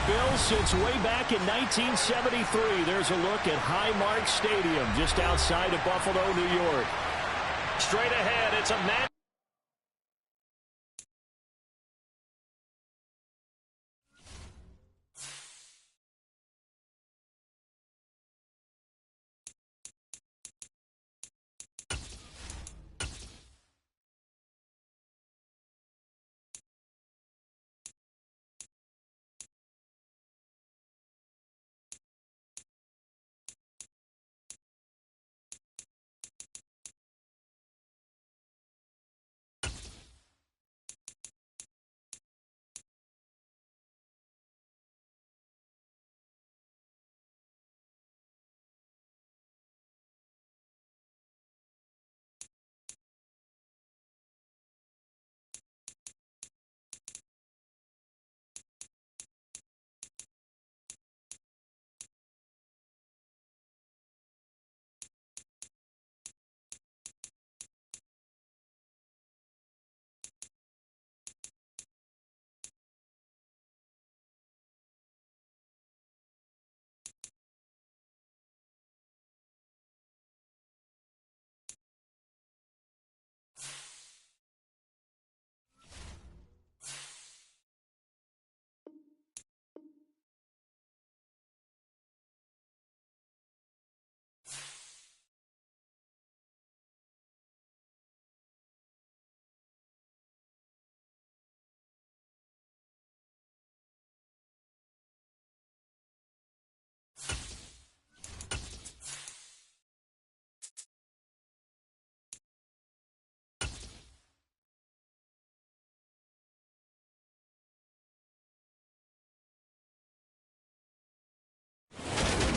Bills since way back in 1973. There's a look at Highmark Stadium just outside of Buffalo, New York. Straight ahead, it's a match.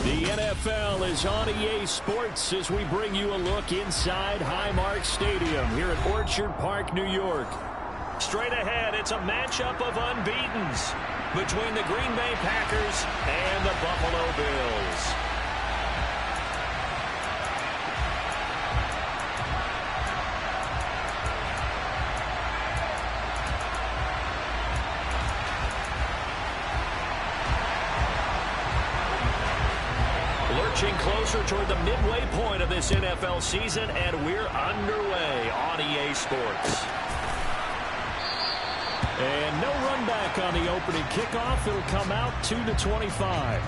The NFL is on EA Sports as we bring you a look inside Highmark Stadium here at Orchard Park, New York. Straight ahead, it's a matchup of unbeatens between the Green Bay Packers and the Buffalo Bills. Lurching closer toward the midway point of this NFL season, and we're underway on EA Sports. And no run back on the opening kickoff. It'll come out 2-25.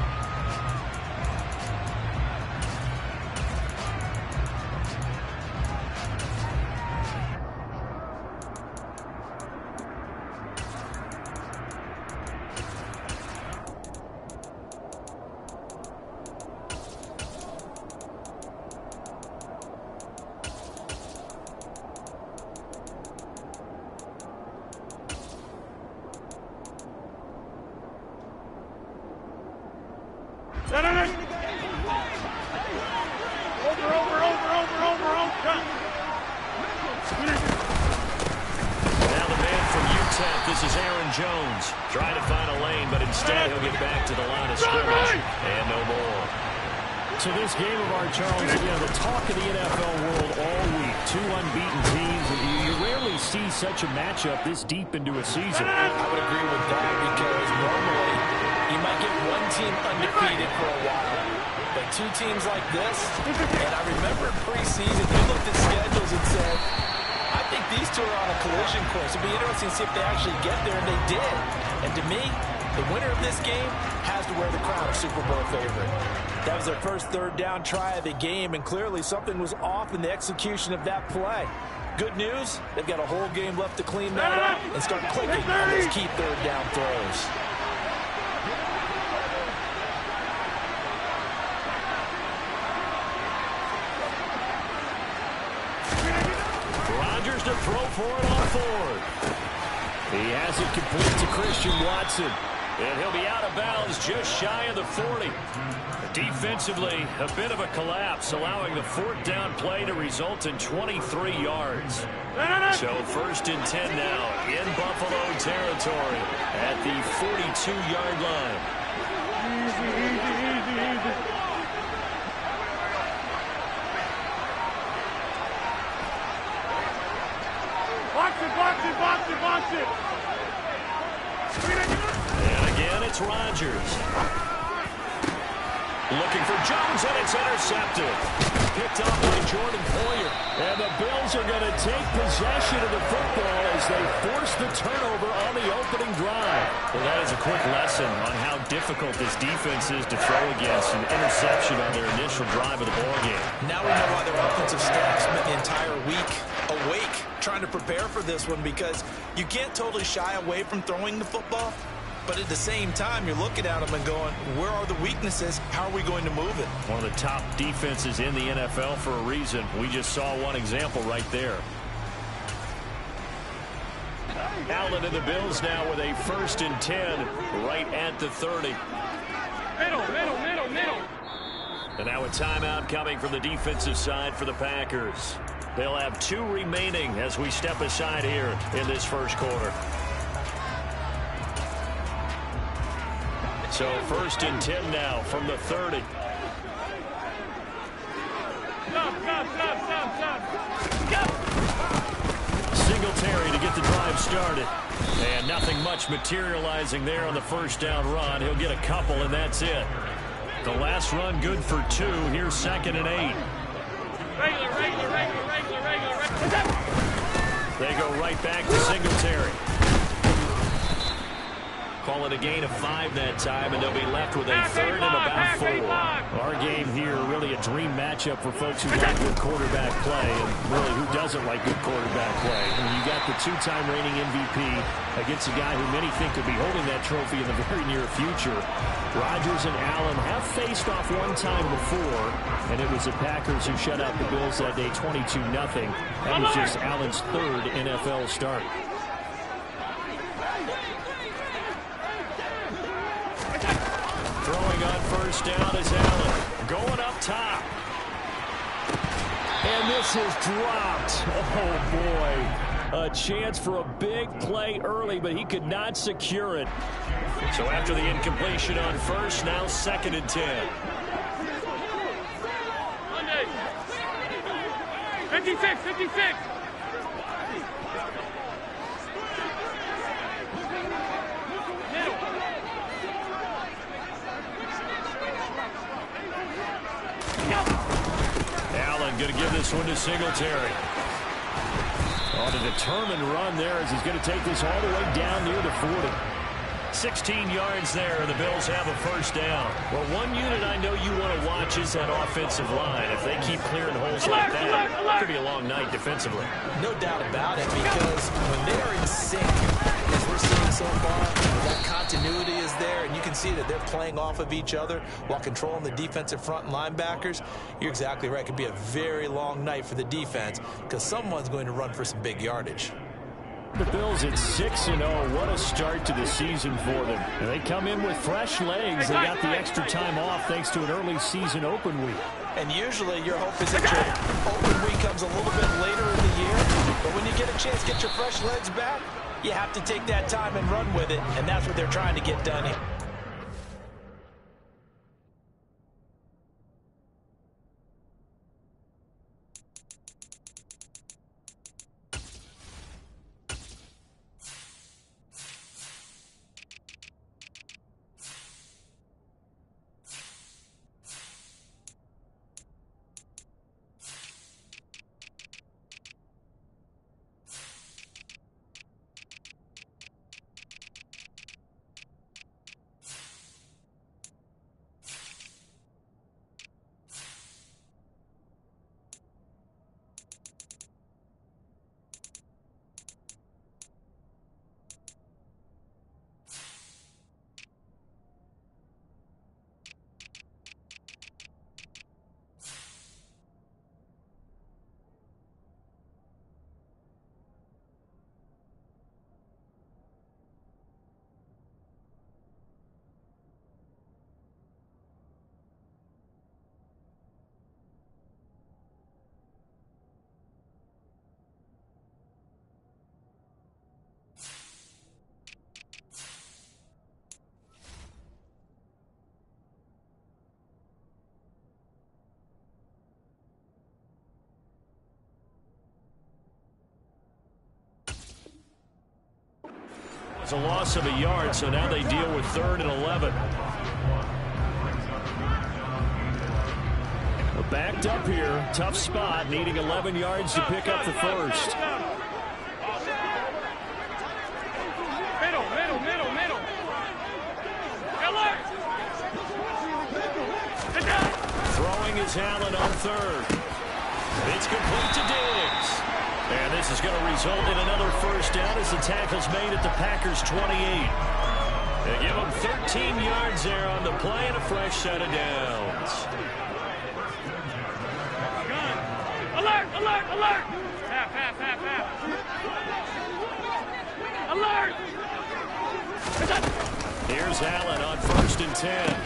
So this game of our Charles, the talk of the NFL world all week. Two unbeaten teams. You rarely see such a matchup this deep into a season. I would agree with that because normally you might get one team undefeated for a while. But two teams like this, and I remember in preseason, we looked at schedules and said, I think these two are on a collision course. It'll be interesting to see if they actually get there, and they did. And to me, the winner of this game has to wear the crown of Super Bowl favorite. That was their first third down try of the game, and clearly something was off in the execution of that play. Good news, they've got a whole game left to clean that up and start clicking on those key third down throws. Rodgers to throw for it on fourth. He has it complete to Christian Watson. And he'll be out of bounds just shy of the 40. Defensively, a bit of a collapse, allowing the fourth down play to result in 23 yards. So 1st and 10 now in Buffalo territory at the 42-yard line. Easy. Box it. And again, it's It's Rodgers. Looking for Jones, and it's intercepted. Picked up by Jordan Poyer. And the Bills are going to take possession of the football as they force the turnover on the opening drive. Well, that is a quick lesson on how difficult this defense is to throw against an interception on their initial drive of the ballgame. Now we know why their offensive staff spent the entire week awake trying to prepare for this one, because you can't totally shy away from throwing the football. But at the same time, you're looking at them and going, where are the weaknesses? How are we going to move it? One of the top defenses in the NFL for a reason. We just saw one example right there. Allen and the Bills now with a 1st and 10 right at the 30. Middle. And now a timeout coming from the defensive side for the Packers. They'll have 2 remaining as we step aside here in this first quarter. So 1st and 10 now from the 30. Singletary to get the drive started. And nothing much materializing there on the first down run. He'll get a couple, and that's it. The last run good for 2. Here's 2nd and 8. Regular. They go right back to Singletary. Call it a gain of 5 that time, and they'll be left with a 3rd and about 4. Our game here, really a dream matchup for folks who like good quarterback play, and really who doesn't like good quarterback play. And you got the 2-time reigning MVP against a guy who many think could be holding that trophy in the very near future. Rodgers and Allen have faced off one time before, and it was the Packers who shut out the Bills that day 22-0. That was just Allen's 3rd NFL start. Throwing on first down is Allen. Going up top. And this is dropped. Oh, boy. A chance for a big play early, but he could not secure it. So after the incompletion on first, now 2nd and 10. 56. Allen going to give this one to Singletary. On a determined run there as he's going to take this all the way down near the 40. 16 yards there, and the Bills have a first down. Well, one unit I know you want to watch is that offensive line. If they keep clearing holes like that, it could be a long night defensively. No doubt about it, because when they are in sync, as we're seeing so far, that continuity is there, and you can see that they're playing off of each other while controlling the defensive front and linebackers. You're exactly right. It could be a very long night for the defense, because someone's going to run for some big yardage. The Bills at 6-0. What a start to the season for them. And they come in with fresh legs. They got the extra time off thanks to an early season open week. And usually your hope is that your open week comes a little bit later in the year. But when you get a chance to get your fresh legs back, you have to take that time and run with it. And that's what they're trying to get done here. It's a loss of a yard, so now they deal with 3rd and 11. Backed up here, tough spot, needing 11 yards to pick up the first. Middle. Throwing is Allen on 3rd. It's complete to Diggs. And this is going to result in another first down as the tackle's made at the Packers' 28. They give them 13 yards there on the play and a fresh set of downs. Alert! Half. Alert! Here's Allen on 1st and 10.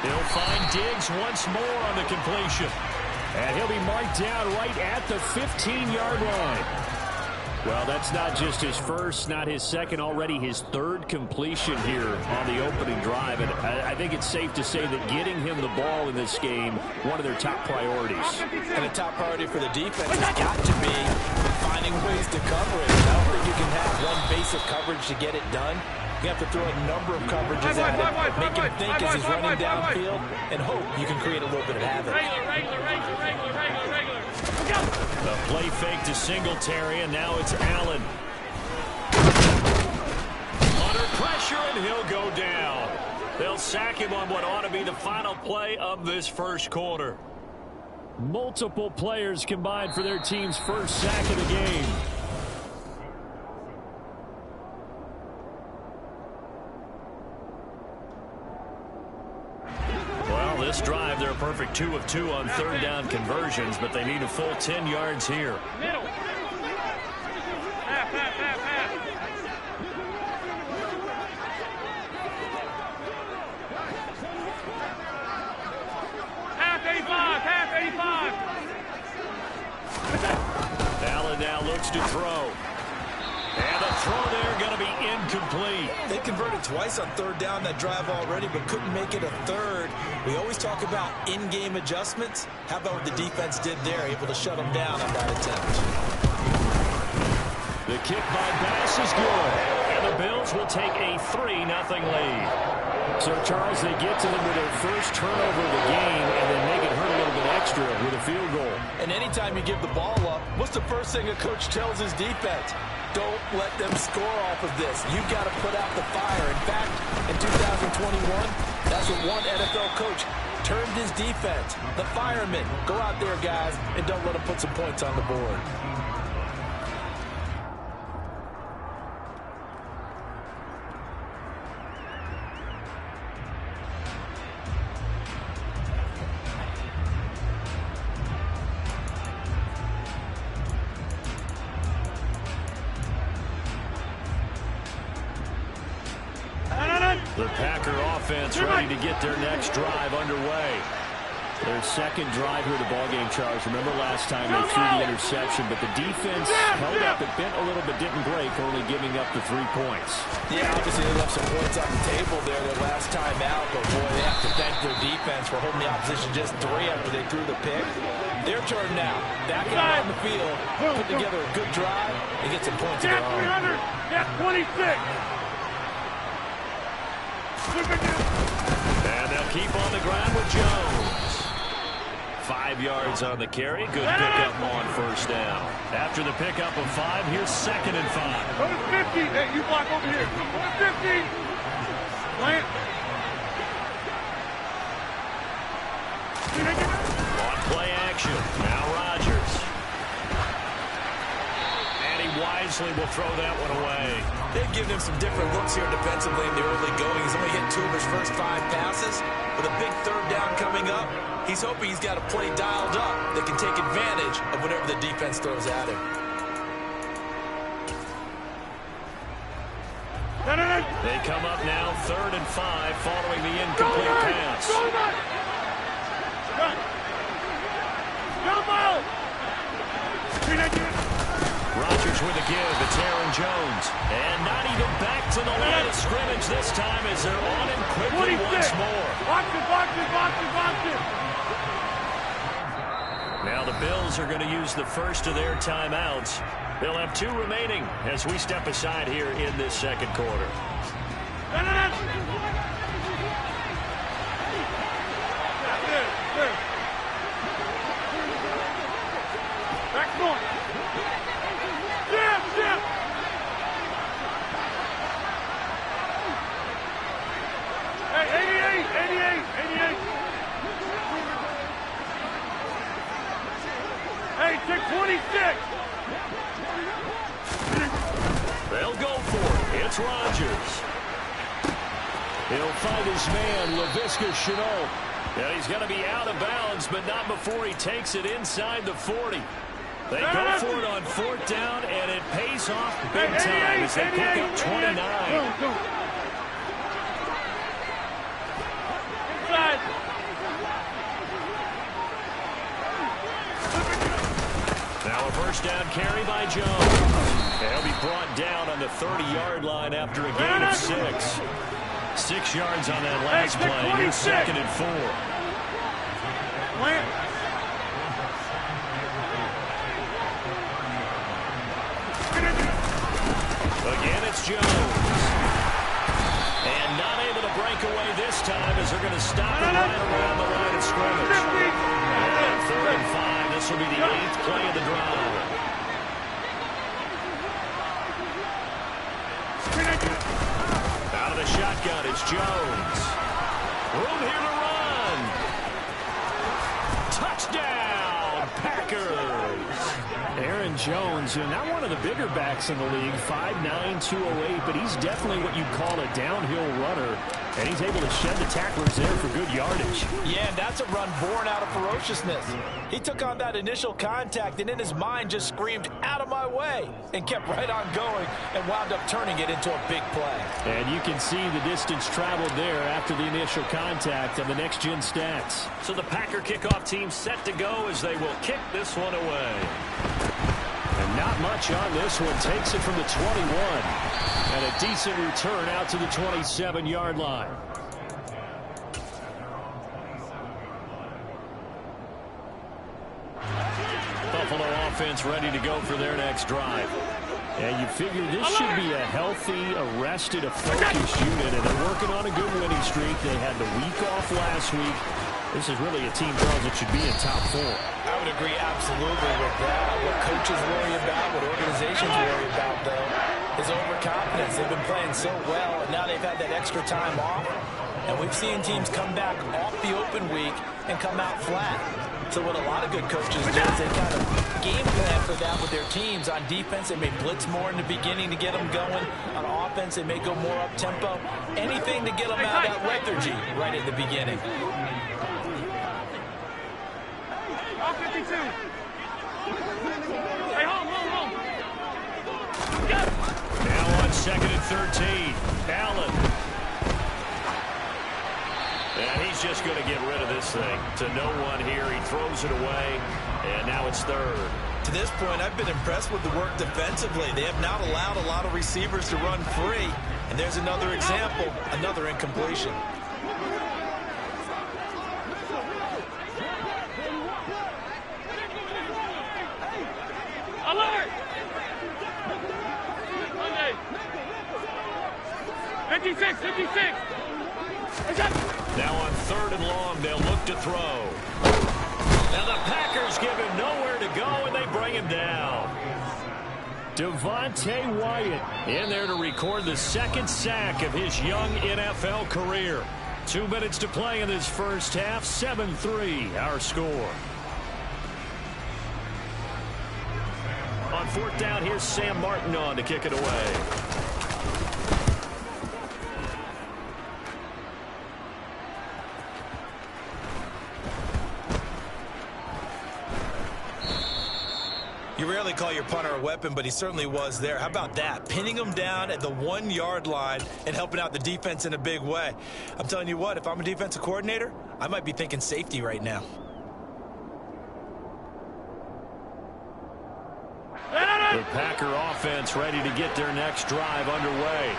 He'll find Diggs once more on the completion. And he'll be marked down right at the 15-yard line. Well, that's not just his first, not his second, already his 3rd completion here on the opening drive. And I think it's safe to say that getting him the ball in this game, one of their top priorities. And a top priority for the defense has got to be finding ways to cover it. I don't think you can have one basic coverage to get it done. You have to throw a number of coverages at him, make him think as he's running downfield, and hope you can create a little bit of havoc. Regular. The play fake to Singletary, and now it's Allen. Under pressure, and he'll go down. They'll sack him on what ought to be the final play of this first quarter. Multiple players combined for their team's first sack of the game. This drive, they're a perfect 2 of 2 on 3rd down conversions, but they need a full 10 yards here. Middle. Half. Half 85. Allen now looks to throw. And the throw there going to be incomplete. They converted twice on 3rd down that drive already, but couldn't make it a 3rd. We always talk about in-game adjustments. How about what the defense did there, able to shut them down on that attempt? The kick by Bass is good. And the Bills will take a 3-0 lead. So, Charles, they get to them with their first turnover of the game and then make it hurt a little bit extra with a field goal. And anytime you give the ball up, what's the first thing a coach tells his defense? Don't let them score off of this. You've got to put out the fire. In fact, in 2021, that's what one NFL coach termed his defense. The firemen. Go out there, guys, and don't let them put some points on the board. The Packer offense ready to get their next drive underway. Their second drive here of the ballgame, Charles. Remember last time they threw the interception, but the defense held up. It bent a little but didn't break, only giving up the 3 points. Yeah, obviously they left some points on the table there their last time out, but boy, they have to thank their defense for holding the opposition just 3 after they threw the pick. Their turn now. Back out on the field, put together a good drive, and get some points of their own. 26. And they'll keep on the ground with Jones. 5 yards on the carry. Good pickup on 1st down. After the pickup of 5, here's 2nd and 5. Go to 50. Hey, you block over here. Go to 50. Plant. On play action. Now Rodgers. And he wisely will throw that one away. They've given him some different looks here defensively in the early going. He's only hit 2 of his first 5 passes. With a big 3rd down coming up, he's hoping he's got a play dialed up that can take advantage of whatever the defense throws at him. They come up now 3rd and 5 following the incomplete pass. Rodgers with a give. It's Aaron Jones. And not even back to the line of scrimmage this time as they're on him quickly once more. Box it. Now the Bills are going to use the first of their timeouts. They'll have 2 remaining as we step aside here in this second quarter. Back going. Jim. Hey, 88. Hey, take 26. They'll go for it. It's Rodgers. He'll find his man, Laviska Shenault. And he's going to be out of bounds, but not before he takes it inside the 40. They go for it on 4th down, and it pays off big time as they pick up 29. Inside. Now a first down carry by Jones. He'll be brought down on the 30-yard line after a gain of 6. 6 yards on that last play. Here's 2nd and 4. Again, it's Jones. And not able to break away this time as they're going to stop it right around the line of scrimmage. And 3rd and 5. This will be the 8th play of the drive. Out of the shotgun, it's Jones. Room here to run. Touchdown, Packers. Aaron Jones, not one of the bigger backs in the league, 5'9", 208, but he's definitely what you call a downhill runner, and he's able to shed the tacklers there for good yardage. Yeah, and that's a run born out of ferociousness. He took on that initial contact and in his mind just screamed, "Out of my way," and kept right on going and wound up turning it into a big play. And you can see the distance traveled there after the initial contact on the next-gen stats. So the Packer kickoff team set to go as they will kick this one away. And not much on this one. Takes it from the 21. And a decent return out to the 27-yard line. Buffalo offense ready to go for their next drive. And you figure this should be a healthy, arrested, a focused unit, and they're working on a good winning streak. They had the week off last week. This is really a team, Charles, that should be in top 4. I would agree absolutely with that. What coaches worry about, what organizations worry about, though, is overconfidence. They've been playing so well, and now they've had that extra time off. And we've seen teams come back off the open week and come out flat. So what a lot of good coaches do is they kind of game plan for that with their teams. On defense, they may blitz more in the beginning to get them going. On offense, they may go more up-tempo. Anything to get them out of that lethargy right at the beginning. All 52. Hey, home. Now on 2nd and 13. Allen. And he's just going to get rid of this thing to no one here. He throws it away, and now it's 3rd. To this point, I've been impressed with the work defensively. They have not allowed a lot of receivers to run free. And there's another example, another incompletion. Alert! 56. Now on 3rd and long, they'll look to throw. Now the Packers give him nowhere to go, and they bring him down. Devontae Wyatt in there to record the 2nd sack of his young NFL career. 2 minutes to play in this first half. 7-3 our score. On 4th down, here's Sam Martin on to kick it away. You rarely call your punter a weapon, but he certainly was there. How about that? Pinning him down at the 1-yard line and helping out the defense in a big way. I'm telling you what, if I'm a defensive coordinator, I might be thinking safety right now. The Packer offense ready to get their next drive underway.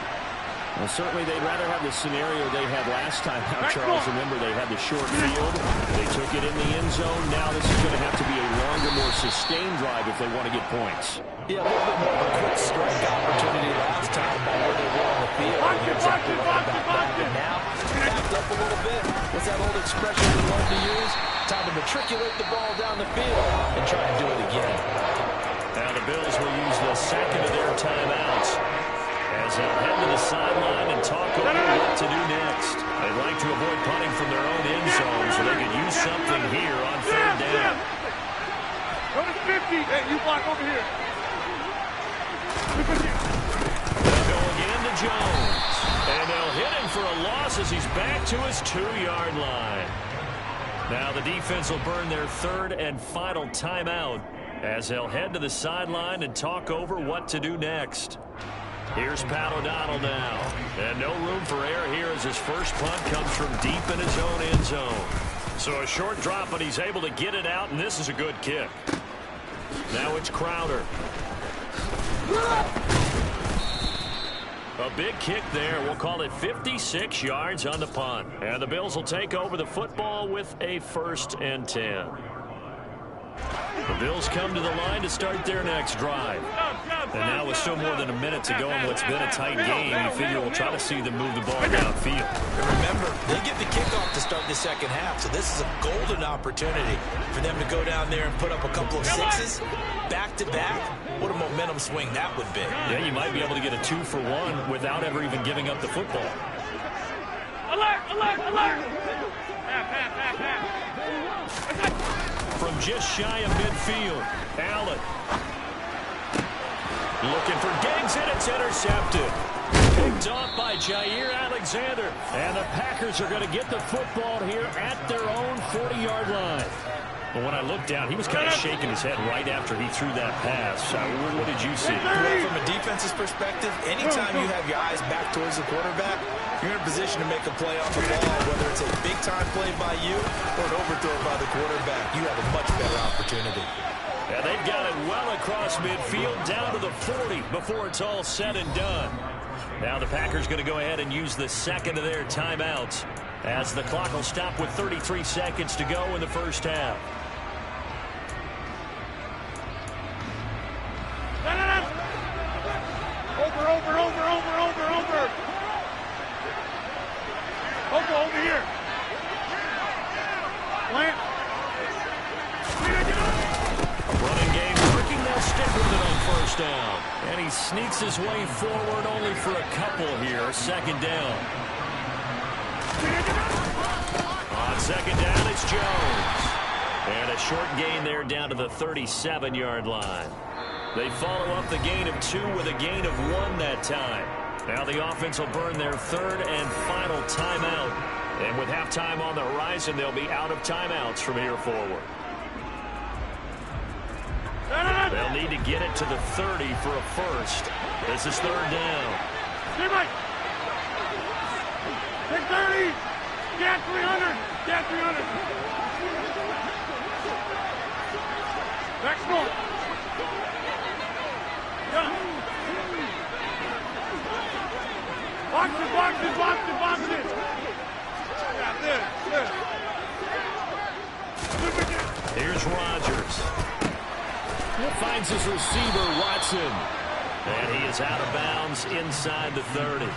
Well, certainly they'd rather have the scenario they had last time out, Charles. Remember, they had the short field. They took it in the end zone. Now this is going to have to be a longer, more sustained drive if they want to get points. Yeah, a little bit more of a quick strike opportunity last time by where they were on the field. Exactly right about that. But now, backed up a little bit. What's that old expression we love to use? Time to matriculate the ball down the field and try and do it again. Now the Bills will use the second of their timeouts as they'll head to the sideline and talk over what to do next. They'd like to avoid punting from their own end zone so they could use something here on third down. Go to 50. Hey, you block over here. They'll go again to Jones. And they'll hit him for a loss as he's back to his 2-yard line. Now the defense will burn their third and final timeout as they'll head to the sideline and talk over what to do next. Here's Pat O'Donnell now. And no room for error here as his first punt comes from deep in his own end zone. So a short drop, but he's able to get it out, and this is a good kick. Now it's Crowder. A big kick there. We'll call it 56 yards on the punt. And the Bills will take over the football with a 1st and 10. The Bills come to the line to start their next drive. And now with still more than a minute to go in what's been a tight game, you figure we'll try to see them move the ball downfield. And remember, they get the kickoff to start the second half, so this is a golden opportunity for them to go down there and put up a couple of sixes back-to-back. What a momentum swing that would be. Yeah, you might be able to get a 2-for-1 without ever even giving up the football. Alert, alert, alert. From just shy of midfield, Allen. Looking for Diggs, and it's intercepted. Picked off by Jair Alexander. And the Packers are going to get the football here at their own 40-yard line. But when I looked down, he was kind of shaking his head right after he threw that pass. What did you see? Well, from a defense's perspective, anytime you have your eyes back towards the quarterback, you're in a position to make a play off the ball, whether it's a big-time play by you or an overthrow by the quarterback. You have a much better opportunity. And they've got it well across midfield, down to the 40 before it's all said and done. Now the Packers going to go ahead and use the second of their timeouts as the clock will stop with 33 seconds to go in the first half. Over here. Plant. Running game working. They'll stick with it on first down. And he sneaks his way forward only for a couple here. Second down. On second down, it's Jones. And a short gain there down to the 37-yard line. They follow up the gain of 2 with a gain of 1 that time. Now the offense will burn their third and final timeout. And with halftime on the horizon, they'll be out of timeouts from here forward. They'll need to get it to the 30 for a first. This is third down. Take 30. Get 300. Get 300. Next one. Box it, box it, box it, box it. Yeah, this. Here's Rodgers. He finds his receiver, Watson. And he is out of bounds inside the 30.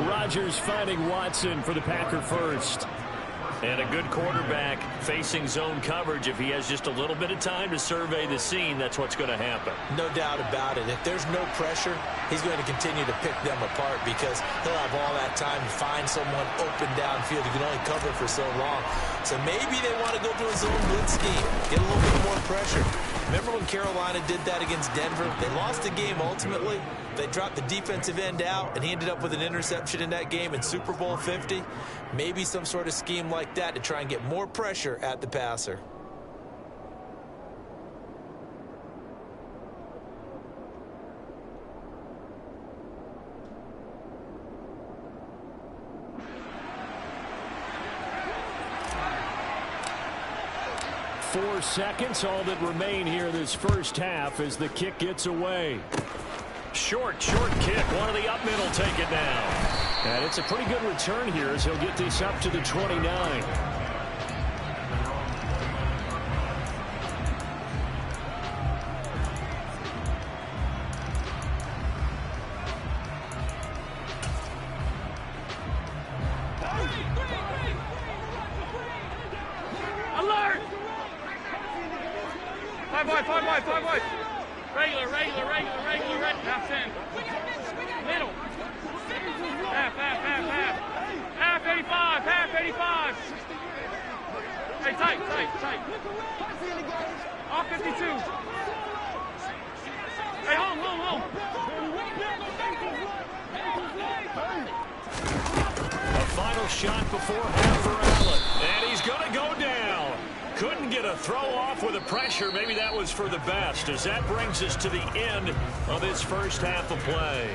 Rodgers finding Watson for the Packer first. And a good quarterback facing zone coverage. If he has just a little bit of time to survey the scene, that's what's going to happen. No doubt about it. If there's no pressure, he's going to continue to pick them apart because he'll have all that time to find someone open downfield. He can only cover for so long. So maybe they want to go to a zone blitz scheme, get a little bit more pressure. Remember when Carolina did that against Denver? They lost the game ultimately. They dropped the defensive end out, and he ended up with an interception in that game in Super Bowl 50. Maybe some sort of scheme like that to try and get more pressure at the passer. Four seconds, all that remain here this first half as the kick gets away. Short kick. One of the up middle take it down. And it's a pretty good return here as he'll get this up to the 29. Alert! 5 wide. Regular. Half 10. Middle. Half. Half 85. Hey, tight. Off 52. Hey, home. A final shot before half for Allen. And he's going to go down. Couldn't get a throw off with the pressure. Maybe that was for the best, as that brings us to the end of this first half of play.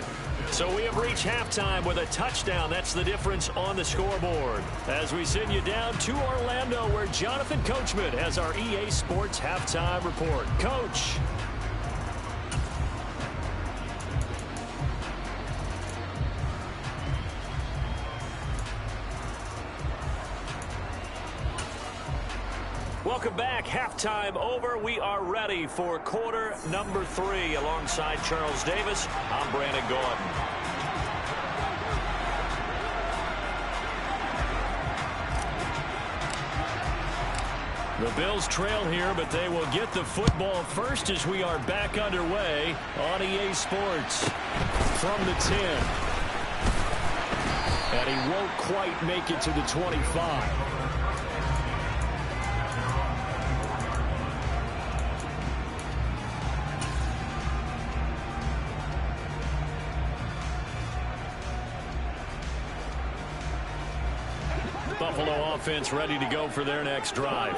So we have reached halftime with a touchdown. That's the difference on the scoreboard. As we send you down to Orlando, where Jonathan Coachman has our EA Sports halftime report. Coach. Welcome back. Halftime over. We are ready for quarter number 3. Alongside Charles Davis, I'm Brandon Gordon. The Bills trail here, but they will get the football first as we are back underway on EA Sports from the 10. And he won't quite make it to the 25. Buffalo offense ready to go for their next drive.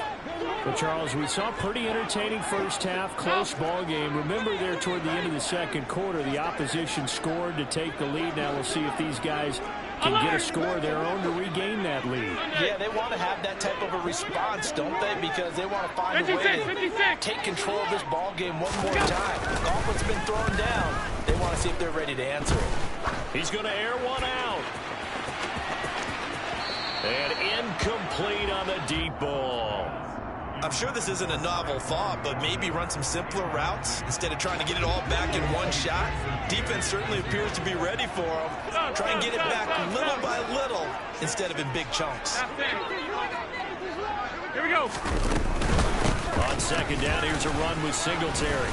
Well, Charles, we saw a pretty entertaining first half, close ball game. Remember there toward the end of the second quarter, the opposition scored to take the lead. Now we'll see if these guys can get a score of their own to regain that lead. Yeah, they want to have that type of a response, don't they? Because they want to find a way to take control of this ball game one more time. Golf has been thrown down. They want to see if they're ready to answer it. He's going to air one out. And incomplete on the deep ball. I'm sure this isn't a novel thought, but maybe run some simpler routes instead of trying to get it all back in one shot. Defense certainly appears to be ready for him. Try and get it back little by little instead of in big chunks. Here we go. On second down, here's a run with Singletary.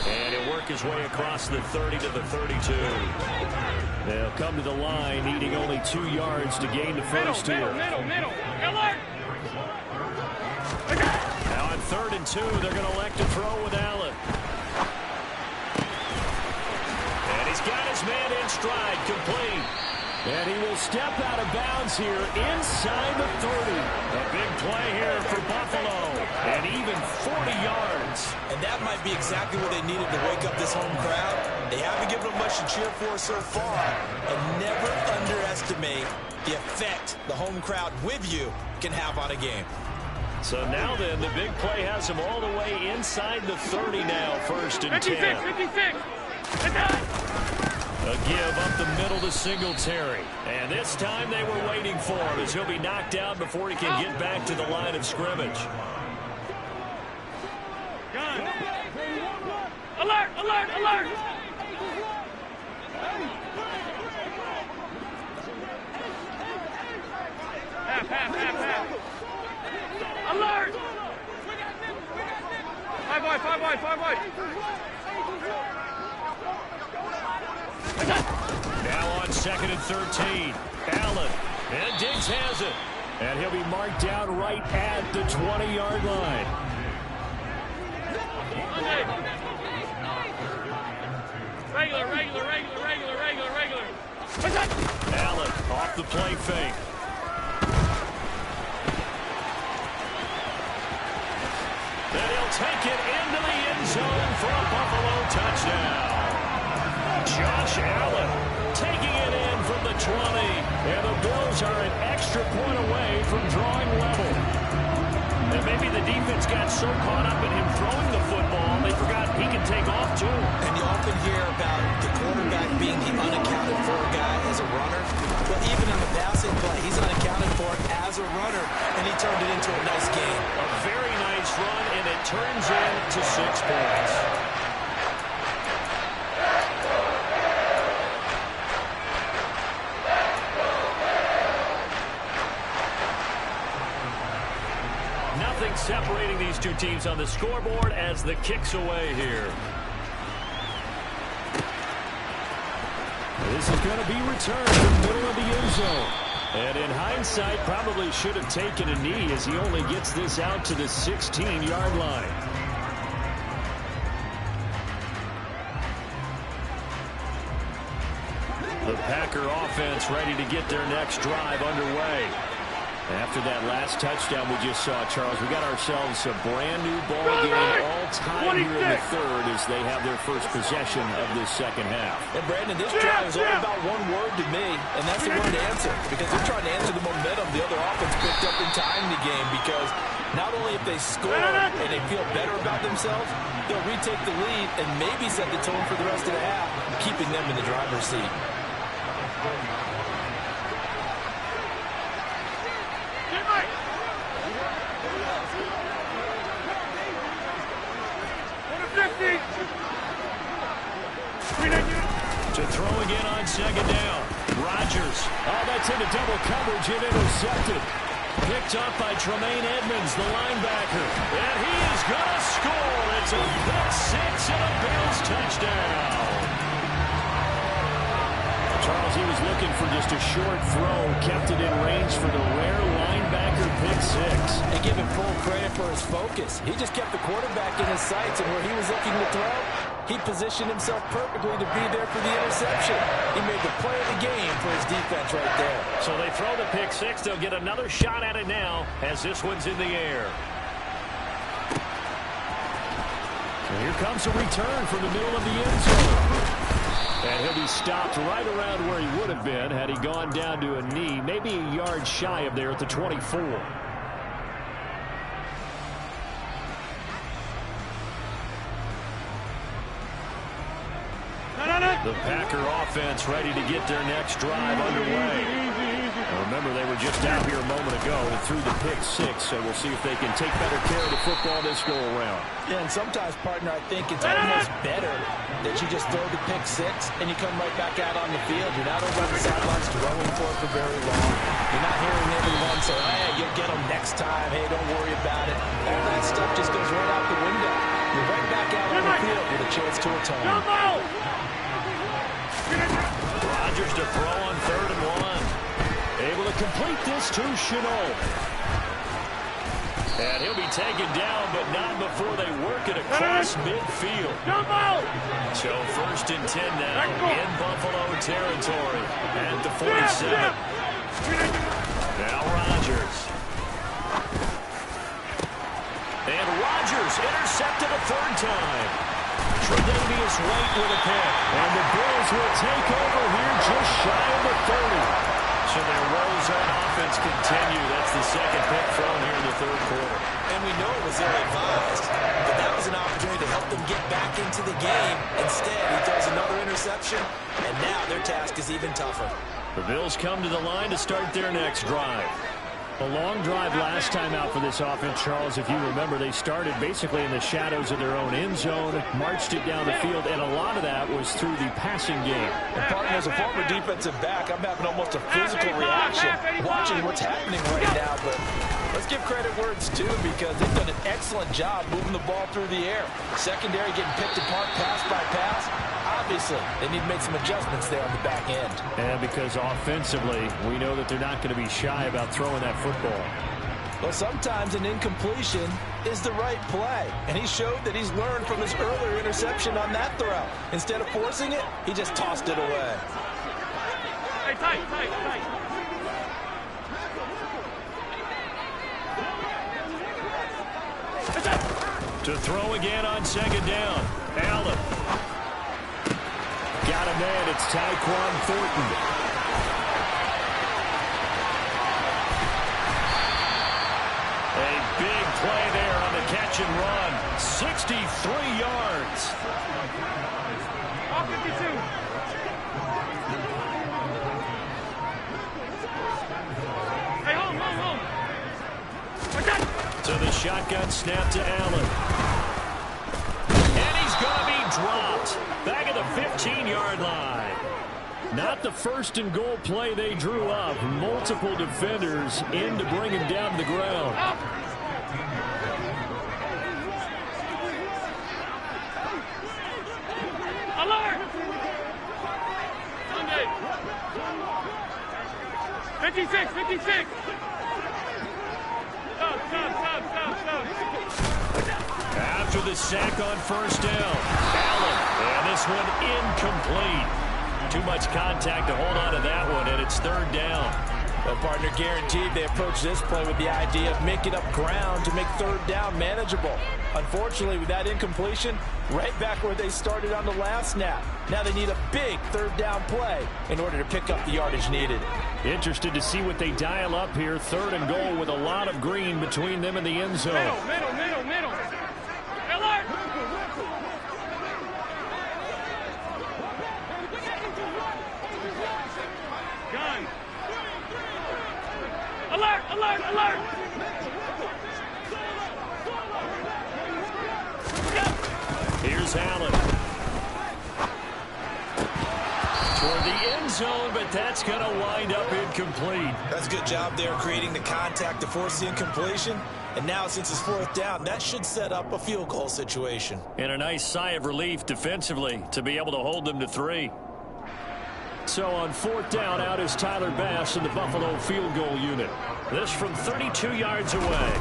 And he'll work his way across the 30 to the 32. They'll come to the line, needing only 2 yards to gain the first here. Middle. Alert! Now on 3rd and 2, they're going to elect to throw with Allen. And he's got his man in stride, complete. And he will step out of bounds here inside the 30. A big play here for Buffalo. And even 40 yards. And that might be exactly what they needed to wake up this home crowd. They haven't given them much to cheer for so far. And never underestimate the effect the home crowd with you can have on a game. So now then, the big play has him all the way inside the 30 now, 1st and 10. 56. A give up the middle to Singletary. And this time they were waiting for him as he'll be knocked down before he can get back to the line of scrimmage. Gun. Alert! Half. Alert! 5 wide. Now on 2nd and 13. Allen. And Diggs has it. And he'll be marked down right at the 20-yard line. Regular. Allen off the play fake. Then he'll take it into the end zone for a Buffalo touchdown. Josh Allen taking it in from the 20. And the Bills are an extra point away from drawing level. And maybe the defense got so caught up in him throwing the football, they forgot he can take off too. And you often hear about the quarterback being the unaccounted for guy as a runner. Well, even on the passing play, he's unaccounted for as a runner, and he turned it into a nice game. A very nice run, and it turns into 6 points. Nothing separating these two teams on the scoreboard as the kick's away here. This is going to be returned to the middle of the end zone. And in hindsight, probably should have taken a knee as he only gets this out to the 16-yard line. The Packer offense ready to get their next drive underway. After that last touchdown we just saw, Charles, we got ourselves a brand-new ball game all-time here in the third as they have their first possession of this second half. And, Brandon, this drive is all about one word to me, and that's the word answer, because they're trying to answer the momentum the other offense picked up in time in the game, because not only if they score and they feel better about themselves, they'll retake the lead and maybe set the tone for the rest of the half, keeping them in the driver's seat. To throw again on second down. Rodgers. Oh, that's into double coverage and intercepted. Picked up by Tremaine Edmonds, the linebacker. And he is going to score. It's a pick six and a Bills touchdown. Charles, he was looking for just a short throw, kept it in range for the rare linebacker pick six. And give him full credit for his focus. He just kept the quarterback in his sights, and where he was looking to throw, he positioned himself perfectly to be there for the interception. He made the play of the game for his defense right there. So they throw the pick six. They'll get another shot at it now as this one's in the air. And here comes a return from the middle of the end zone. And he'll be stopped right around where he would have been had he gone down to a knee, maybe a yard shy of there at the 24. The Packer offense ready to get their next drive underway. Remember, they were just out here a moment ago and threw the pick six, so we'll see if they can take better care of the football this go-around. Yeah, and sometimes, partner, I think it's almost better that you just throw the pick six and you come right back out on the field. You're not over on the sidelines throwing for it for very long. You're not hearing everyone say, hey, you'll get them next time. Hey, don't worry about it. All that stuff just goes right out the window. You're right back out on the field with a chance to atone. Rodgers to throw on 3rd and 1. Able to complete this to Chenault. And he'll be taken down, but not before they work it across midfield. So 1st and 10 now in Buffalo territory at the 47. Now Rodgers. And Rodgers intercepted a 3rd time. Tre'Davious White with a pick. And the Bills will take over here just shy of the 30. So their woes on offense continue. That's the 2nd pick thrown here in the 3rd quarter. And we know it was ill-advised, but that was an opportunity to help them get back into the game. Instead, he throws another interception, and now their task is even tougher. The Bills come to the line to start their next drive. A long drive last time out for this offense, Charles. If you remember, they started basically in the shadows of their own end zone, marched it down the field, and a lot of that was through the passing game. And, partner, as a former defensive back, I'm having almost a physical reaction watching what's happening right now. But let's give credit where it's due, because they've done an excellent job moving the ball through the air. Secondary getting picked apart pass by pass. Obviously, they need to make some adjustments there on the back end. And because offensively, we know that they're not going to be shy about throwing that football. Well, sometimes an incompletion is the right play. And he showed that he's learned from his earlier interception on that throw. Instead of forcing it, he just tossed it away. Hey, tight. To throw again on 2nd down. Allen. Got a man. It's Tyquan Thornton. A big play there on the catch and run. 63 yards. Hey, home. So the shotgun snap to Allen. And he's going to be dropped. Back at the 15-yard line. Not the first and goal play they drew up. Multiple defenders in to bring him down to the ground. Alert! Sunday. 56. Stop. After the sack on first down, Allen. And this one incomplete. Too much contact to hold on to that one, and it's third down. Well, partner, guaranteed they approach this play with the idea of making up ground to make third down manageable. Unfortunately, with that incompletion, right back where they started on the last snap. Now they need a big third down play in order to pick up the yardage needed. Interested to see what they dial up here. Third and goal with a lot of green between them and the end zone. Middle. Alert! Gun. Alert! Here's Allen. Toward the end zone, but that's going to wind up incomplete. That's a good job there creating the contact to force the incompletion. And now, since it's fourth down, that should set up a field goal situation. And a nice sigh of relief defensively to be able to hold them to 3. So on fourth down, out is Tyler Bass in the Buffalo field goal unit. This from 32 yards away.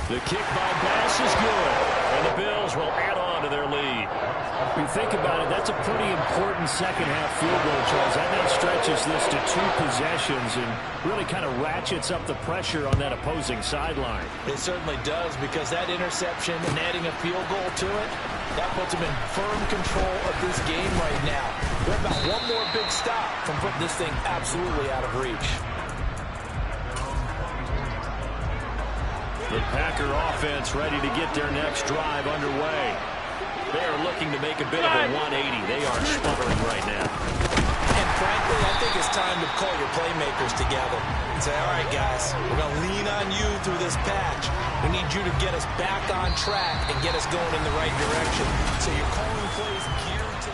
The kick by Bass is good. And the Bills will add on to their lead. If you think about it, that's a pretty important second-half field goal, Charles. That now stretches this to 2 possessions and really kind of ratchets up the pressure on that opposing sideline. It certainly does, because that interception and adding a field goal to it, that puts them in firm control of this game right now. They're about one more big stop from putting this thing absolutely out of reach. The Packer offense ready to get their next drive underway. They are looking to make a bit of a 180. They are sputtering right now. And frankly, I think it's time to call your playmakers together and say, all right, guys, we're going to lean on you through this patch. We need you to get us back on track and get us going in the right direction. So you're calling plays geared to...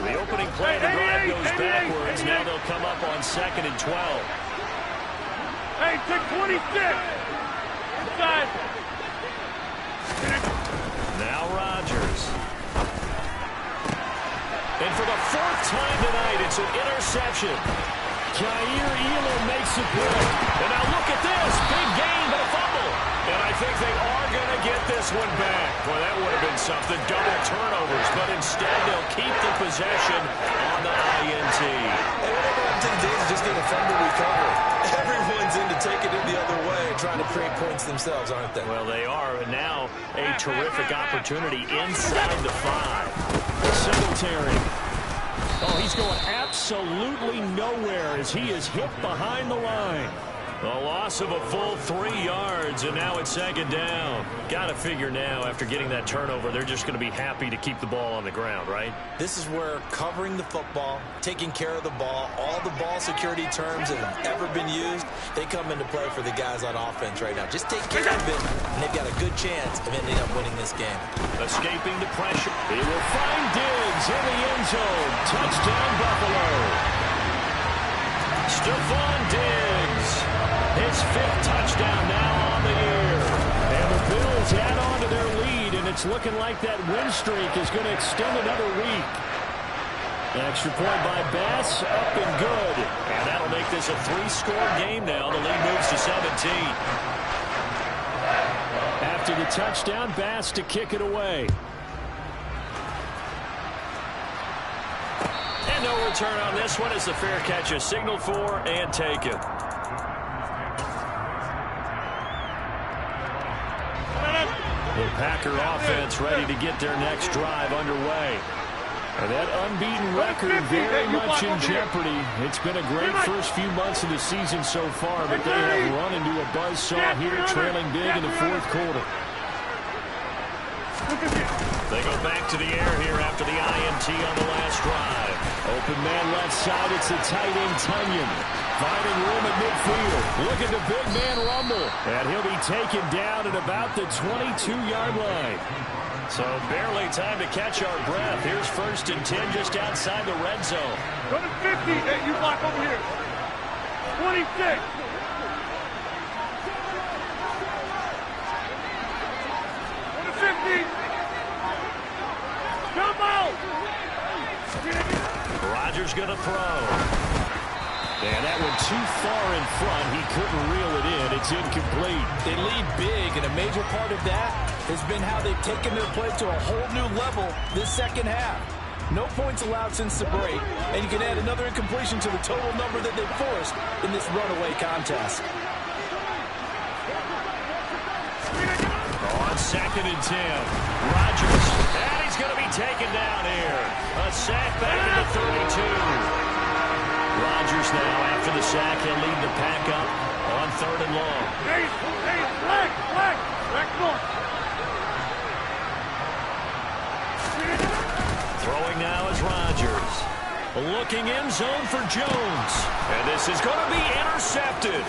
The opening play of the drive goes backwards. Now they'll come up on 2nd and 12. Hey, take 26. Inside. Now Rodgers. And for the 4th time tonight, it's an interception. Jair Elam makes it good. And now look at this. Big gain, but a fumble. And I think they are going to get this one back. Boy, that would have been something. Double turnovers. But instead, they'll keep the possession on the INT. Hey, whatever happened to the days of just getting a fumble recovery? Everyone's into taking it the other way and trying to create points themselves, aren't they? Well, they are. And now a terrific opportunity inside the 5. Singletary. Oh, he's going absolutely nowhere as he is hit behind the line. A loss of a full 3 yards, and now it's 2nd down. Got to figure now, after getting that turnover, they're just going to be happy to keep the ball on the ground, right? This is where covering the football, taking care of the ball, all the ball security terms that have ever been used, they come into play for the guys on offense right now. Just take care of it, and they've got a good chance of ending up winning this game. Escaping the pressure. He will find Diggs in the end zone. Touchdown, Buffalo. Stephon Diggs. His 5th touchdown now on the year. And the Bills add on to their lead, and it's looking like that win streak is going to extend another week. An extra point by Bass, up and good. And that'll make this a 3-score game now. The lead moves to 17. After the touchdown, Bass to kick it away. And no return on this one as the fair catch is signaled for and taken. The Packer offense ready to get their next drive underway. And that unbeaten record very much in jeopardy. It's been a great first few months of the season so far, but they have run into a buzzsaw here, trailing big in the fourth quarter. They go back to the air here after the INT on the last drive. Open man left side, it's the tight end Tunyon. Finding room at midfield. Look at the big man rumble. And he'll be taken down at about the 22-yard line. So barely time to catch our breath. Here's 1st and 10 just outside the red zone. Go to 50. Hey, you block over here. 26. Go to 50. Come out. Rodgers going to throw. And that one too far in front. He couldn't reel it in. It's incomplete. They lead big, and a major part of that has been how they've taken their play to a whole new level this second half. No points allowed since the break, and you can add another incompletion to the total number that they've forced in this runaway contest. On 2nd and 10, Rodgers, and he's going to be taken down here. A sack back at the 32. Rodgers now, after the sack, he'll lead the pack up on 3rd and long. Hey, black, north. Throwing now is Rodgers. Looking end zone for Jones. And this is going to be intercepted.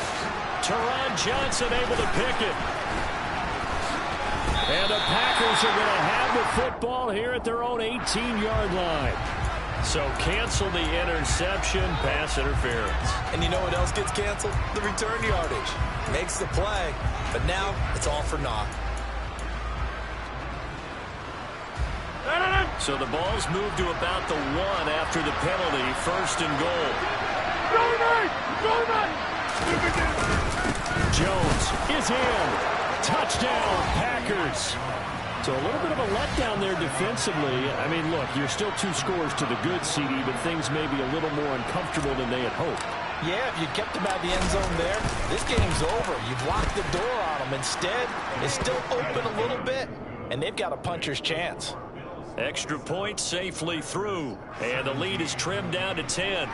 Teron Johnson able to pick it. And the Packers are going to have the football here at their own 18-yard line. So cancel the interception, pass interference. And you know what else gets canceled? The return yardage. Makes the play, but now it's all for naught. So the ball's moved to about the 1 after the penalty, 1st and goal. Jones is in. Touchdown, Packers. So a little bit of a letdown there defensively. I mean, look, you're still 2 scores to the good, CD, but things may be a little more uncomfortable than they had hoped. Yeah, if you kept them out of the end zone there, this game's over. You've locked the door on them. Instead, it's still open a little bit, and they've got a puncher's chance. Extra point safely through, and the lead is trimmed down to 10.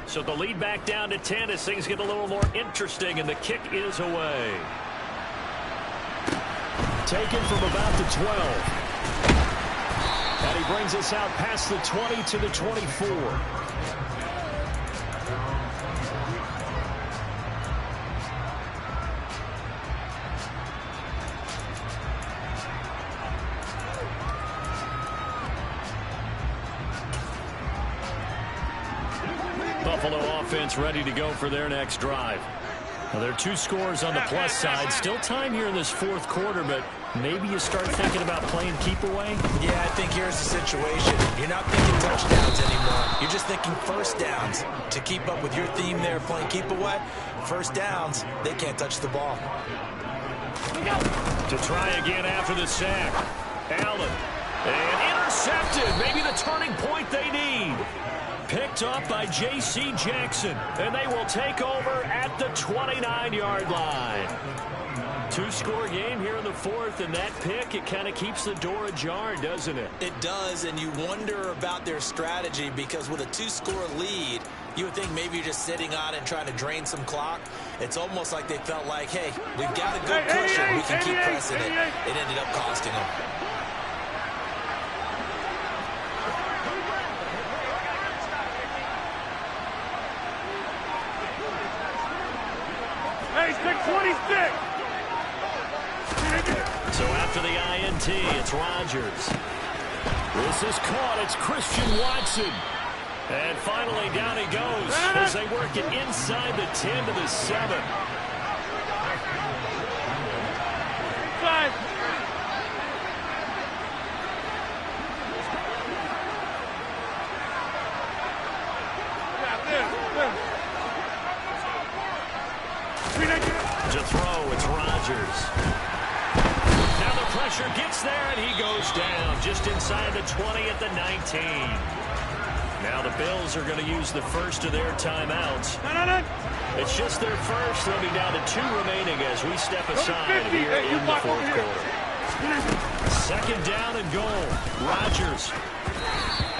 So the lead back down to 10 as things get a little more interesting, and the kick is away. Taken from about the 12. And he brings us out past the 20 to the 24. Buffalo offense ready to go for their next drive. Now, there are 2 scores on the plus side. Still time here in this fourth quarter, but maybe you start thinking about playing keep away? Yeah, I think here's the situation. You're not thinking touchdowns anymore. You're just thinking first downs. To keep up with your theme there, playing keep away, first downs, they can't touch the ball. To try again after the sack. Allen. And intercepted. Maybe the turning point they need. Picked up by J.C. Jackson, and they will take over at the 29-yard line. 2-score game here in the fourth, and that pick, it kind of keeps the door ajar, doesn't it? It does, and you wonder about their strategy because with a 2-score lead, you would think maybe you're just sitting on it and trying to drain some clock. It's almost like they felt like, hey, we've got a good cushion. We can keep pressing it. It ended up costing them. Hey, 626. So after the INT, it's Rodgers. This is caught. It's Christian Watson. And finally down he goes as they work it inside the 10 to the 7. Inside. To throw, it's Rodgers. Now the pressure gets there, and he goes down just inside the 20 at the 19. Now the Bills are going to use the first of their timeouts. It's just their first. They'll be down to 2 remaining as we step aside here in the fourth quarter. Second down and goal. Rodgers.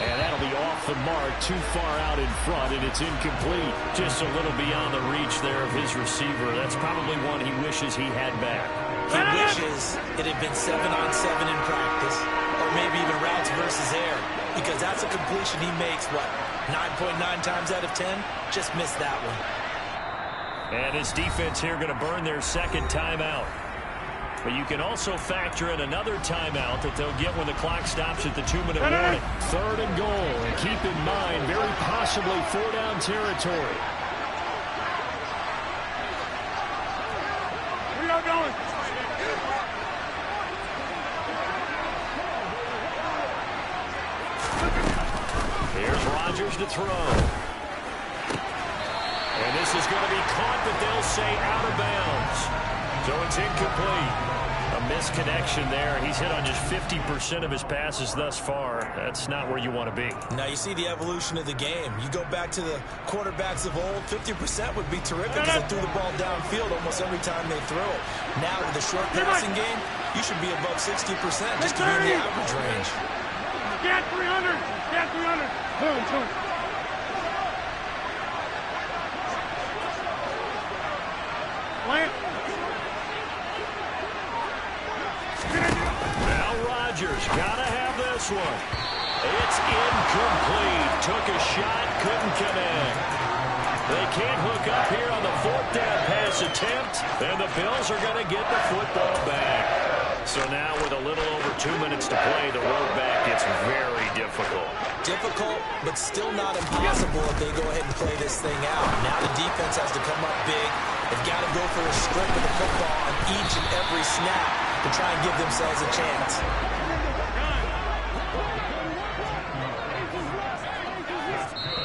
And that'll be off the mark, too far out in front, and it's incomplete. Just a little beyond the reach there of his receiver. That's probably one he wishes he had back. He wishes it had been 7-on-7 in practice, or maybe even routes versus air, because that's a completion he makes, 9.9 times out of 10? Just missed that one. And his defense here going to burn their second timeout. But you can also factor in another timeout that they'll get when the clock stops at the 2-minute warning. Third and goal. And keep in mind, very possibly 4-down territory. Where y'all going? Here's Rodgers to throw. And this is going to be caught, but they'll say out of bounds. So it's incomplete. A misconnection there. He's hit on just 50% of his passes thus far. That's not where you want to be. Now you see the evolution of the game. You go back to the quarterbacks of old, 50% would be terrific because they threw the ball downfield almost every time they throw it. Now with the short passing game, you should be above 60% just to be in the average range. Scat 300! Scat 300! Boom. Plant. Now Rodgers, gotta have this one. It's incomplete. Took a shot, couldn't connect. They can't hook up here on the 4th down pass attempt, and the Bills are going to get the football back. So now with a little over 2 minutes to play, the road back gets very difficult. Difficult, but still not impossible if they go ahead and play this thing out. Now the defense has to come up big. They've got to go for a strip of the football on each and every snap to try and give themselves a chance.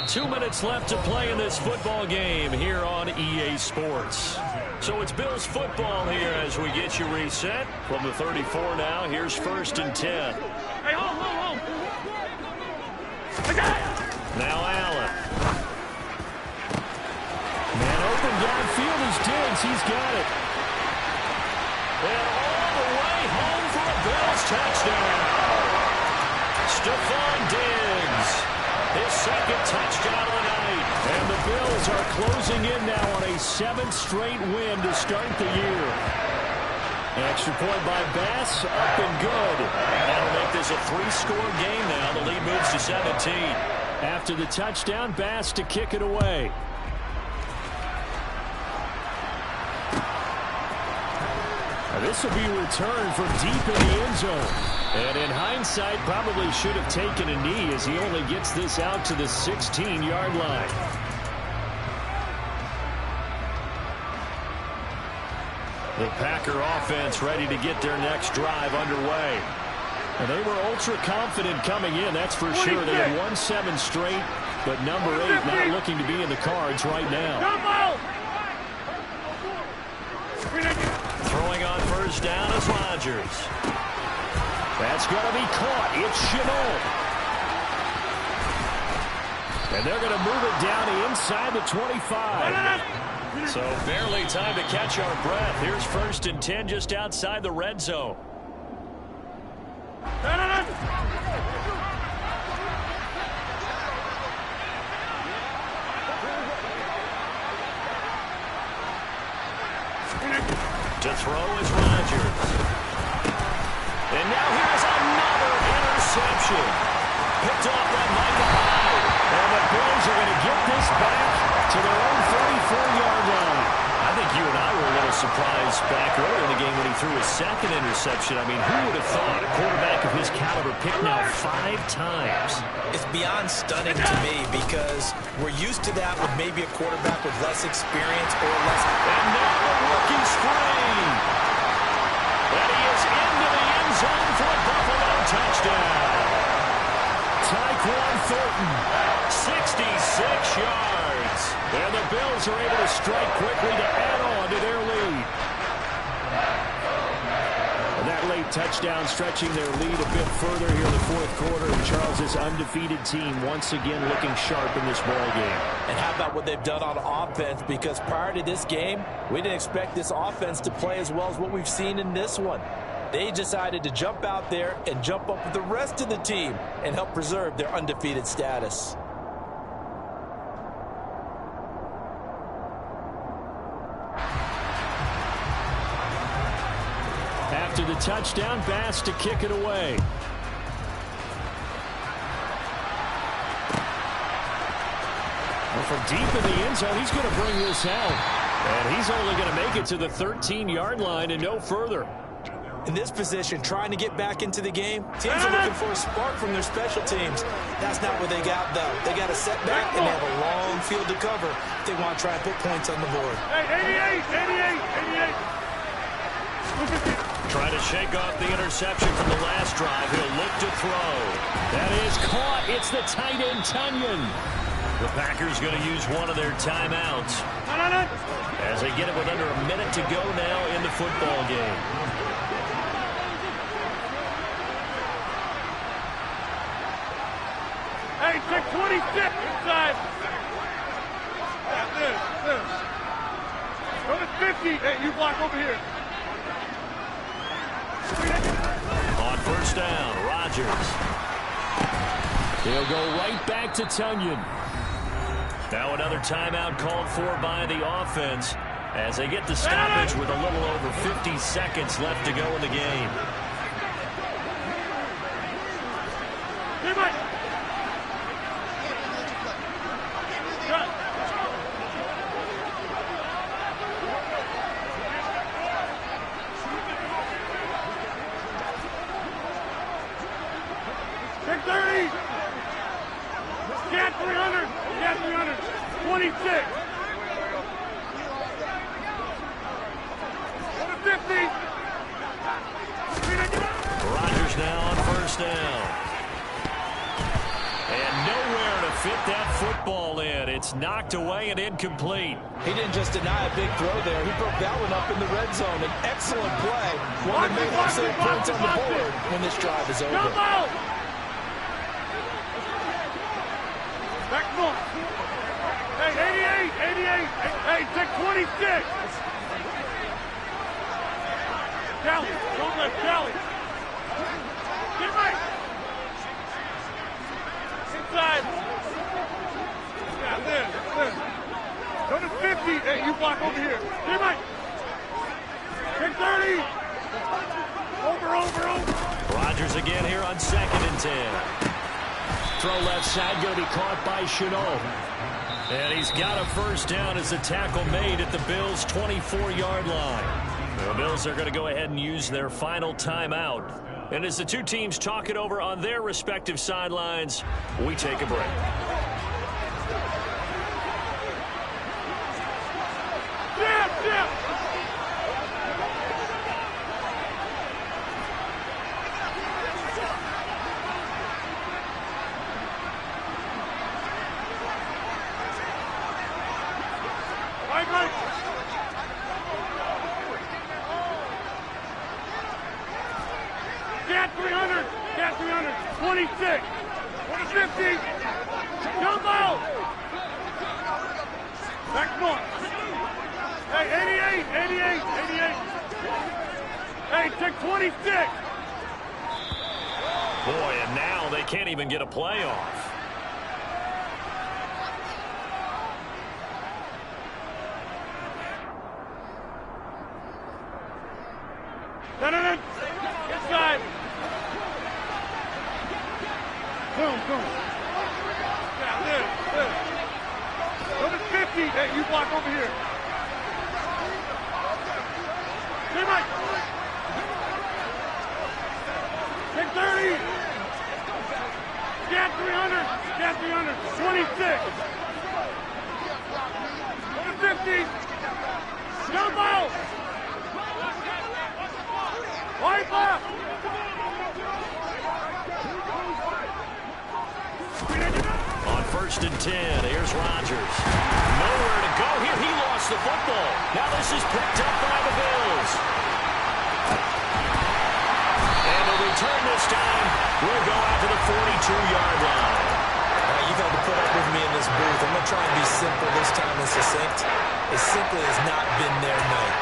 Two minutes left to play in this football game here on EA Sports. So it's Bills football here as we get you reset. From the 34 now, here's 1st and 10. Hey, hold. Now Allen. Man open downfield is Diggs. He's got it. And all the way home for a Bills touchdown. Stephon Diggs. His second touchdown of the night. And the Bills are closing in now on a 7th straight win to start the year. Extra point by Bass, up and good. That'll make this a 3-score game now. The lead moves to 17. After the touchdown, Bass to kick it away. Now this will be returned from deep in the end zone. And in hindsight, probably should have taken a knee as he only gets this out to the 16-yard line. The Packer offense ready to get their next drive underway. And they were ultra-confident coming in, that's for sure. They had won 7 straight, but number 8 not looking to be in the cards right now. Throwing on first down is Rodgers. That's going to be caught. It's Shenault. And they're going to move it down inside the 25. So barely time to catch our breath. Here's 1st and 10 just outside the red zone. To throw is Rodgers. And now here's another interception. Picked off by Micah Hyde. And the Bills are going to get this back to their own 34-yard line. I think you and I were a little surprised back early in the game when he threw his second interception. I mean, who would have thought a quarterback of his caliber picked now 5 times? It's beyond stunning to me because we're used to that with maybe a quarterback with less experience or less. And now the rookie's free. And he is into the end zone for a Buffalo touchdown. Tyquan Thornton, 66 yards. And the Bills are able to strike quickly to add on to their lead. And that late touchdown stretching their lead a bit further here in the fourth quarter. And Charles' undefeated team once again looking sharp in this ball game. And how about what they've done on offense? Because prior to this game, we didn't expect this offense to play as well as what we've seen in this one. They decided to jump out there and jump up with the rest of the team and help preserve their undefeated status. After the touchdown, Bass to kick it away. Well, from deep in the end zone, he's going to bring this out. And he's only going to make it to the 13-yard line and no further. In this position, trying to get back into the game, teams are looking for a spark from their special teams. That's not what they got, though. They got a setback, and they have a long field to cover if they want to try and put points on the board. Hey, 88. Trying to shake off the interception from the last drive. He'll look to throw. That is caught. It's the tight end, Tunyon. The Packers going to use one of their timeouts as they get it with under a minute to go now in the football game. Hey, check 26 inside. This. Go to 50. Hey, you block over here. On first down, Rodgers. He'll go right back to Tunyon. Now another timeout called for by the offense as they get the stoppage with a little over 50 seconds left to go in the game. Rodgers now on first down. And nowhere to fit that football in. It's knocked away and incomplete. He didn't just deny a big throw there. He broke that one up in the red zone. An excellent play. One that may have some points on the board when this drive is over. Back north. Hey, 88. Hey, take 26. Callie, don't let Callie. Get right. Inside. Yeah, there. Go to 50. Hey, you block over here. Get right. Take 30. Over. Rodgers again here on 2nd and 10. Throw left side, going to be caught by Chenault. And he's got a first down as the tackle made at the Bills' 24-yard line. The Bills are going to go ahead and use their final timeout. And as the two teams talk it over on their respective sidelines, we take a break. Cat 300. 26. 50. Jump out. Back north. Hey, 88. Hey, take 26. Boy, and now they can't even get a play off. Inside. Boom. Yeah, there. Go to 50. Hey, you block over here. Stay right. Take 30. Cat 300. 26. Go to 50. Jump out. Wipe up. On 1st and 10, here's Rodgers. Nowhere to go here. He lost the football. Now this is picked up by the Bills. try and be simple this time and succinct. It simply has not been their night.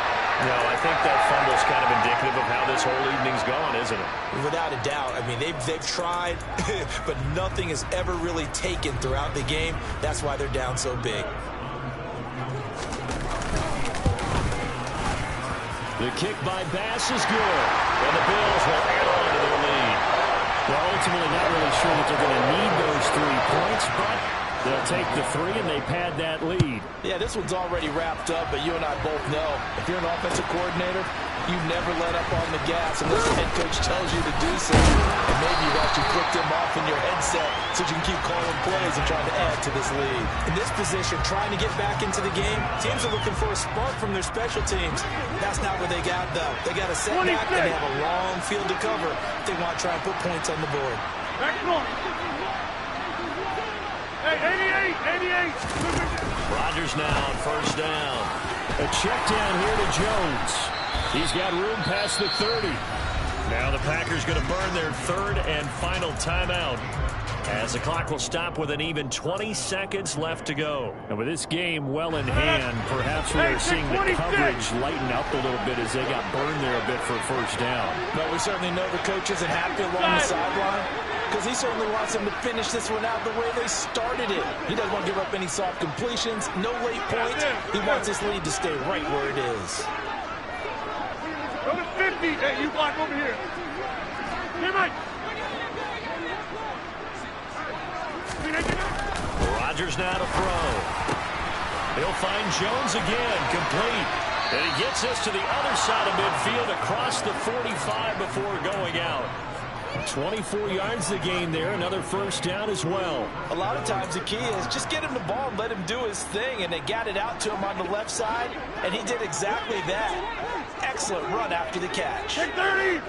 No, I think that fumble's kind of indicative of how this whole evening's gone, isn't it? Without a doubt. I mean, they've tried, but nothing has ever really taken throughout the game. That's why they're down so big. The kick by Bass is good, and the Bills will add on to their lead. Well, ultimately, not really sure that they're going to need those 3 points, but they'll take the 3, and they pad that lead. Yeah, this one's already wrapped up, but you and I both know if you're an offensive coordinator, you never let up on the gas unless the head coach tells you to do so. And maybe you've actually clicked him off in your headset so you can keep calling plays and trying to add to this lead. In this position, trying to get back into the game, teams are looking for a spark from their special teams. That's not what they got, though. They got to set back and have a long field to cover if they want to try and put points on the board. Back north. Hey, 88. Rodgers now on first down. A check down here to Jones. He's got room past the 30. Now the Packers going to burn their 3rd and final timeout, as the clock will stop with an even 20 seconds left to go. And with this game well in hand, perhaps we are seeing the coverage lighten up a little bit as they got burned there a bit for first down. But we certainly know the coach isn't happy along the sideline, because he certainly wants them to finish this one out the way they started it. He doesn't want to give up any soft completions, no late points. He wants this lead to stay right where it is. Go to 50. Hey, you block over here. Hey, Mike. Rodgers now to throw. He'll find Jones again, complete. And he gets us to the other side of midfield across the 45 before going out. 24 yards the gain there, another first down as well. A lot of times the key is just get him the ball and let him do his thing, and they got it out to him on the left side, and he did exactly that. Excellent run after the catch. Hit 30.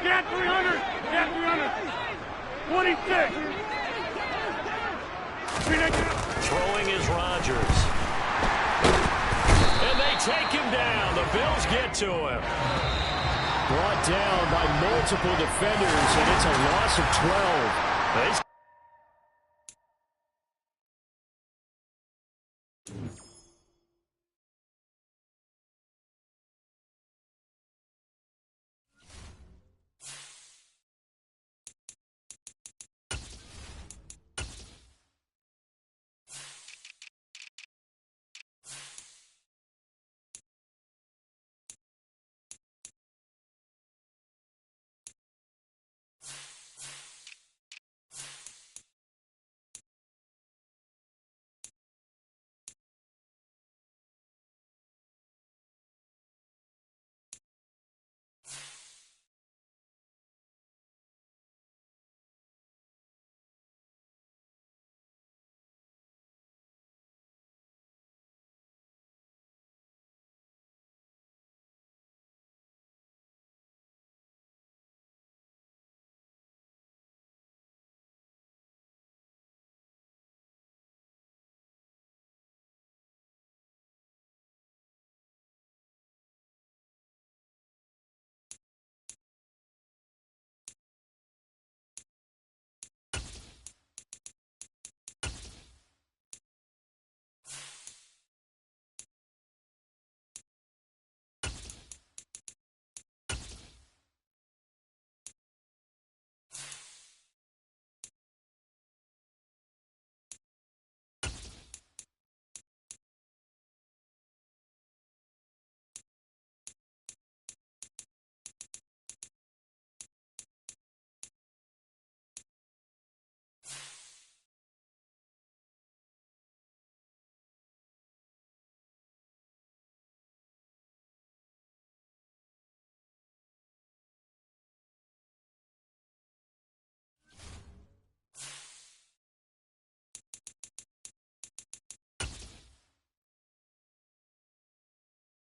Get 300. Get 300. 26. Throwing is Rodgers. And they take him down. The Bills get to him. Brought down by multiple defenders, and it's a loss of 12.